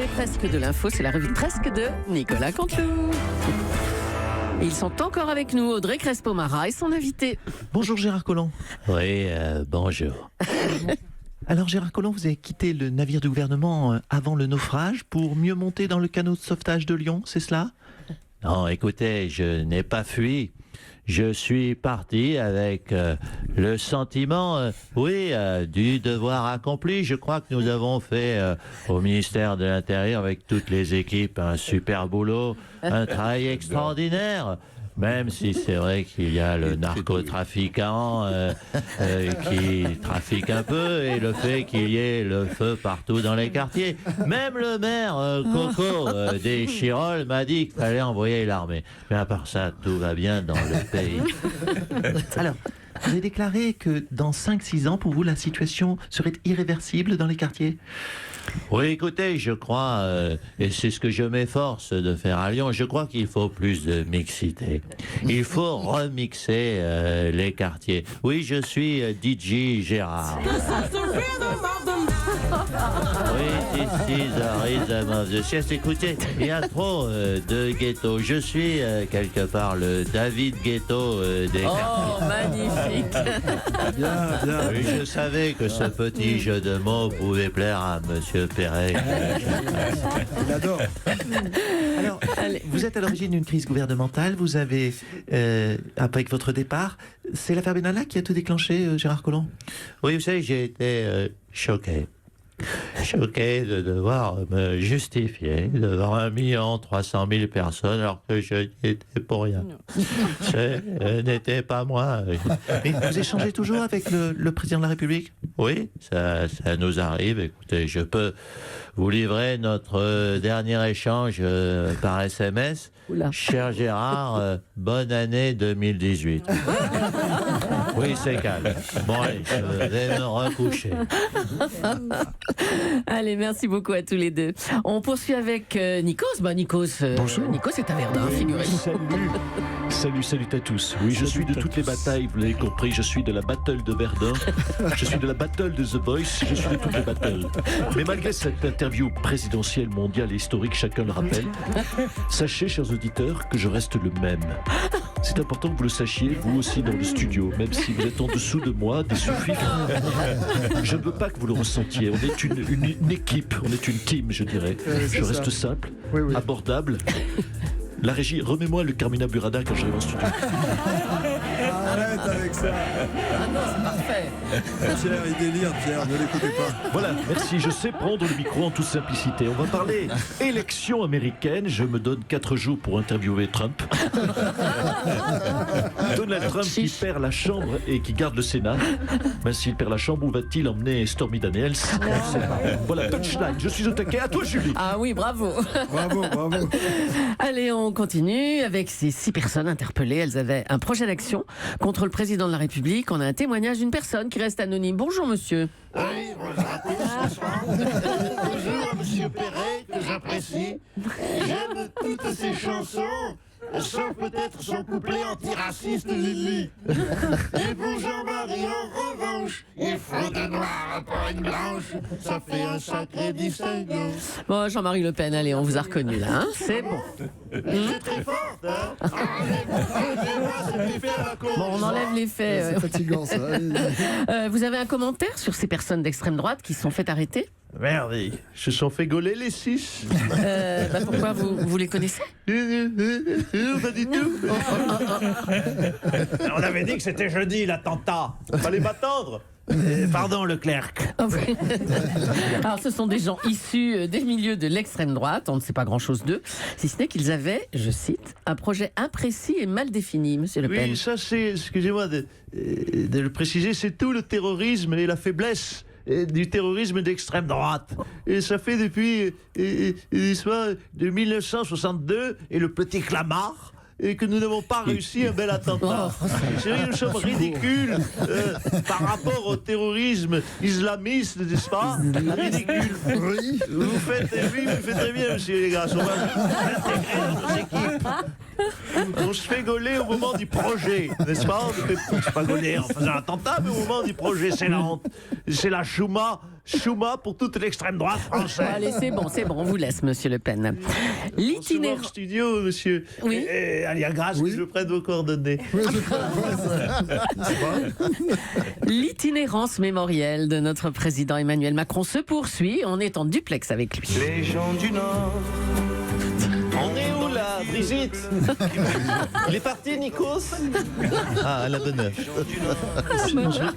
C'est presque de l'info, c'est la revue presque de Nicolas Canteloup. Ils sont encore avec nous, Audrey Crespo-Mara et son invité. Bonjour Gérard Collomb. Oui, bonjour. Alors Gérard Collomb, vous avez quitté le navire du gouvernement avant le naufrage pour mieux monter dans le canot de sauvetage de Lyon, c'est cela ? Non, écoutez, je n'ai pas fui. Je suis parti avec le sentiment, du devoir accompli. Je crois que nous avons fait au ministère de l'Intérieur, avec toutes les équipes, un super boulot, un travail extraordinaire. Même si c'est vrai qu'il y a le narcotrafiquant qui trafique un peu et le fait qu'il y ait le feu partout dans les quartiers. Même le maire Coco des Chirolles m'a dit qu'il fallait envoyer l'armée. Mais à part ça, tout va bien dans le pays. Alors, vous avez déclaré que dans 5-6 ans, pour vous, la situation serait irréversible dans les quartiers ? Oui, écoutez, je crois, et c'est ce que je m'efforce de faire à Lyon, je crois qu'il faut plus de mixité. Il faut remixer les quartiers. Oui, je suis DJ Gérard. Oui, this is the rhythm of the sieste. Écoutez, il y a trop de ghetto. Je suis quelque part le David Ghetto des quartiers. Oh, magnifique. Bien. Oui, je savais que ce petit jeu de mots pouvait plaire à Monsieur Perret. Il adore. Alors, vous êtes à l'origine d'une crise gouvernementale. Vous avez, avec votre départ, c'est l'affaire Benalla qui a tout déclenché, Gérard Collomb ? Oui, vous savez, j'ai été choqué de devoir me justifier devant 1 300 000 personnes alors que je n'y étais pour rien. Ce n'était pas moi. Mais vous échangez toujours avec le président de la République ? Oui, ça nous arrive. Écoutez, je peux vous livrer notre dernier échange par SMS. Oula. Cher Gérard, bonne année 2018. Oui, c'est calme. Bon, allez, je vais me recoucher. Allez, merci beaucoup à tous les deux. On poursuit avec Nikos. Nikos, Bonjour. Nikos est à Verdun, figurez-vous. Salut à tous. Oui, je suis de toutes les batailles, vous l'avez compris. Je suis de la Battle de Verdun. Je suis de la Battle de The Voice. Je suis de toutes les battles. Mais malgré cette interview présidentielle, mondiale et historique, chacun le rappelle, sachez, chers auditeurs, que je reste le même. C'est important que vous le sachiez, vous aussi dans le studio, même si vous êtes en dessous de moi, des sous-fifres. Je ne veux pas que vous le ressentiez. On est une équipe, on est une team, je dirais. Je reste simple, abordable. La régie, remets-moi le Carmina Burana quand j'arrive en studio. Arrête avec ça. Ah non, c'est parfait. Pierre, il délire, Pierre, ne l'écoutez pas. Voilà, merci, je sais prendre le micro en toute simplicité. On va parler élection américaine. Je me donne 4 jours pour interviewer Trump. Donald Trump qui perd la Chambre et qui garde le Sénat. Ben, s'il perd la Chambre, où va-t-il emmener Stormy Daniels? On ne sait pas. Voilà, punchline, je suis au taquet. À toi, Julie. Ah oui, bravo. Bravo. Allez, on continue avec ces 6 personnes interpellées. Elles avaient un projet d'action contre le président de la République. On a un témoignage d'une personne qui reste anonyme. Bonjour, monsieur. Oui, bonjour à tous, bonsoir. Bonjour à monsieur Perret, que j'apprécie. J'aime toutes ses chansons, sauf peut-être son couplet antiraciste Lily. Et pour Jean-Marie, en revanche, il faut de noir pour une blanche. Ça fait un sacré distinguo. Bon, Jean-Marie Le Pen, allez, on vous a reconnu là. Hein, c'est bon. C'est très forte, hein. Bon, on enlève les faits. C'est fatigant, ça. Vous avez un commentaire sur ces personnes d'extrême droite qui se sont fait arrêter? Merde, ils se sont fait gauler les 6. Pourquoi vous les connaissez? Pas du tout. On avait dit que c'était jeudi l'attentat. Fallait m'attendre. Pardon, Leclerc. Ah oui. Alors, ce sont des gens issus des milieux de l'extrême droite. On ne sait pas grand-chose d'eux, si ce n'est qu'ils avaient, je cite, un projet imprécis et mal défini, monsieur Le Pen. Oui, ça c'est, excusez-moi de le préciser, c'est tout le terrorisme et la faiblesse du terrorisme d'extrême droite. Et ça fait depuis l'histoire de 1962 et le petit Clamart. Et que nous n'avons pas réussi un bel attentat. C'est vrai, nous sommes ridicules par rapport au terrorisme islamiste, n'est-ce pas? Ridicule. Oui. Vous faites très bien, monsieur les gars. On va intégrer notre équipe. On se fait gauler au moment du projet, n'est-ce pas? On ne fait pas gauler en faisant un attentat, mais au moment du projet, c'est la honte. C'est la chouma pour toute l'extrême droite française. Allez, c'est bon, on vous laisse, monsieur Le Pen. L'itinéraire studio, monsieur. Oui. Allez, grâce que je prenne vos coordonnées. L'itinérance mémorielle de notre président Emmanuel Macron se poursuit. On est en duplex avec lui. Les gens du Nord. On est où là, Brigitte? Il est parti, Nikos? Ah, à la bonne heure.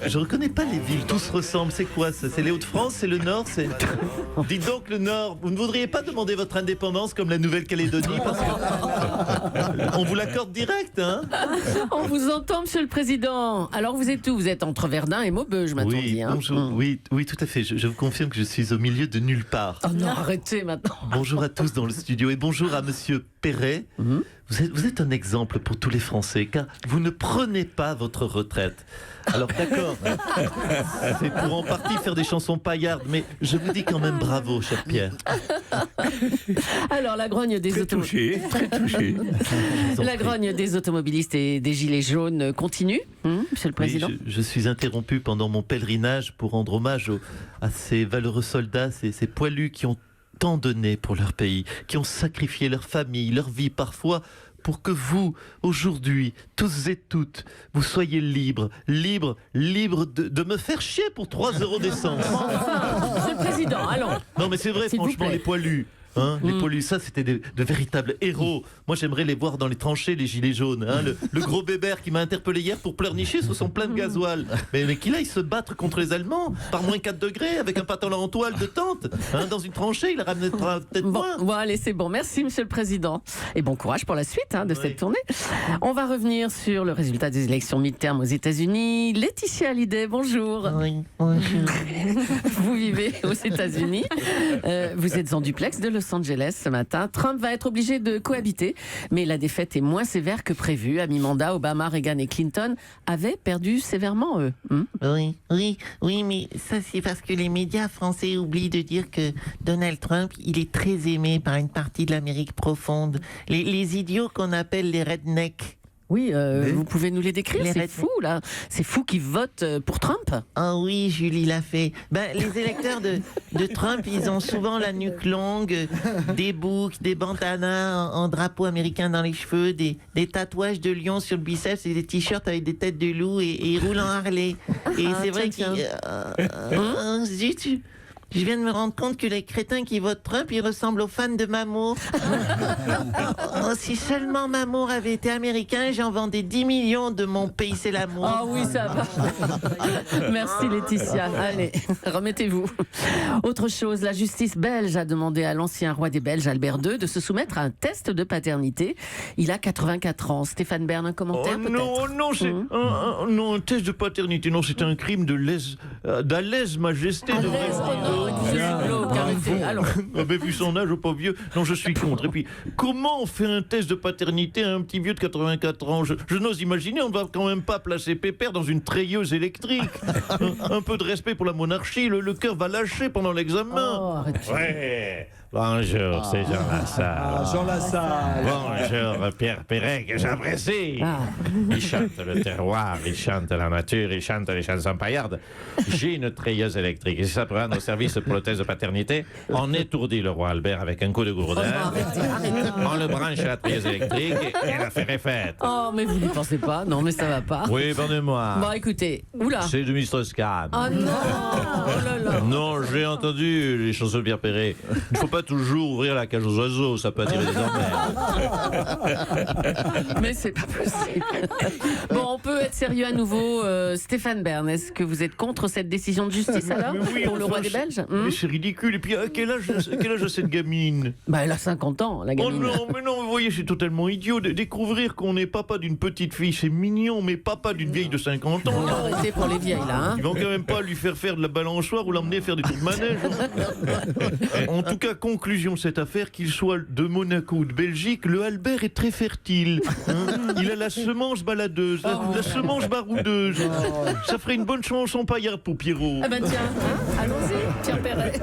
Je reconnais pas les villes, tous se ressemblent. C'est quoi ça? C'est les Hauts-de-France? C'est le Nord? Dites donc le Nord, vous ne voudriez pas demander votre indépendance comme la Nouvelle-Calédonie parce que on vous l'accorde direct, hein? On vous entend, monsieur le président. Alors vous êtes où? Vous êtes entre Verdun et Maubeuge, m'a-t-on dit. Hein. Bonjour. Oui, tout à fait. Je vous confirme que je suis au milieu de nulle part. Oh non, arrêtez maintenant. Bonjour à tous dans le studio et bonjour à monsieur Perret. Vous êtes un exemple pour tous les Français car vous ne prenez pas votre retraite. Alors d'accord, c'est pour en partie faire des chansons paillardes, mais je vous dis quand même bravo, cher Pierre. Alors la grogne des Très touché. La grogne des automobilistes et des gilets jaunes continue, monsieur le président. Oui, je suis interrompu pendant mon pèlerinage pour rendre hommage à ces valeureux soldats, ces poilus qui ont tant donné pour leur pays, qui ont sacrifié leur famille, leur vie parfois, pour que vous, aujourd'hui, tous et toutes, vous soyez libres de me faire chier pour 3 € d'essence. Enfin, monsieur le président, allons. Non mais c'est vrai, franchement, les poilus. Les poilus, ça c'était de véritables héros. Moi j'aimerais les voir dans les tranchées, les gilets jaunes. Le gros bébert qui m'a interpellé hier pour pleurnicher sous son plein de gasoil. Mais qu'il aille se battre contre les Allemands par moins 4 degrés avec un pantalon en toile de tente. Dans une tranchée, il ramènera peut-être moins. Bon, allez, c'est bon. Merci, monsieur le président. Et bon courage pour la suite de cette tournée. On va revenir sur le résultat des élections mid-term aux États-Unis. Laetitia Hallyday, bonjour. Oui, bonjour. Vous vivez aux États-Unis. Vous êtes en duplex de Los Angeles ce matin. Trump va être obligé de cohabiter, mais la défaite est moins sévère que prévu. À mi-mandat, Obama, Reagan et Clinton avaient perdu sévèrement, eux. Oui, mais ça c'est parce que les médias français oublient de dire que Donald Trump, il est très aimé par une partie de l'Amérique profonde. Les idiots qu'on appelle les rednecks. Oui, vous pouvez nous les décrire? C'est fou, là. C'est fou qu'ils votent pour Trump. Ah oui, Julie l'a fait. Les électeurs de Trump, ils ont souvent la nuque longue, des boucles, des bandanas en drapeau américain dans les cheveux, des tatouages de lion sur le biceps et des t-shirts avec des têtes de loup et ils roulent en Harley. Et c'est vrai qu'ils... Je viens de me rendre compte que les crétins qui votent Trump, ils ressemblent aux fans de Mamour. Si seulement Mamour avait été américain, j'en vendais 10 millions de Mon pays c'est l'amour. Ah oui, ça va. Merci Laetitia. Allez, remettez-vous. Autre chose, la justice belge a demandé à l'ancien roi des Belges, Albert II, de se soumettre à un test de paternité. Il a 84 ans. Stéphane Bern, un commentaire peut-être? Non, un test de paternité. Non, c'est un crime d'à-lèse majesté. Mais vu son âge, pas vieux. Non, je suis contre. Et puis, comment on fait un test de paternité à un petit vieux de 84 ans? Je n'ose imaginer, on ne va quand même pas placer Pépère dans une treilleuse électrique. Un peu de respect pour la monarchie, le cœur va lâcher pendant l'examen. Ouais. Bonjour, c'est Jean Lassalle. Jean Lassalle. Bonjour, Pierre Perret, que j'apprécie. Il chante le terroir, il chante la nature, il chante les chansons paillardes. J'ai une treilleuse électrique. Et si ça prend nos services pour le test de paternité, on étourdit le roi Albert avec un coup de gourdin. On le branche à la treilleuse électrique et l'affaire est faite. Oh, mais vous n'y pensez pas? Non, mais ça va pas. Oui, pardonnez-moi. Bon, écoutez, oula. C'est de Mr. Scam. Oh non. Oh là là. Non, j'ai entendu les chansons de Pierre Perret. Il ne faut pas toujours ouvrir la cage aux oiseaux, ça peut attirer des emmerdes. Mais c'est pas possible. Bon, on peut être sérieux à nouveau. Stéphane Bern, est-ce que vous êtes contre cette décision de justice alors pour le roi des Belges? Mais c'est ridicule. Et puis, à quel âge a cette gamine? Elle a 50 ans, la gamine. Oh non, vous voyez, c'est totalement idiot. Découvrir qu'on est papa d'une petite fille, c'est mignon, mais papa d'une vieille de 50 ans. Arrêtez pour les vieilles, là. Ils vont quand même pas lui faire de la balançoire ou l'emmener faire des tours de manège. En tout cas, conclusion de cette affaire, qu'il soit de Monaco ou de Belgique, le Albert est très fertile. Il a la semence baladeuse, la semence baroudeuse. Ça ferait une bonne chanson paillarde pour Pierrot. Ah ben tiens, allons-y, Pierre Perret.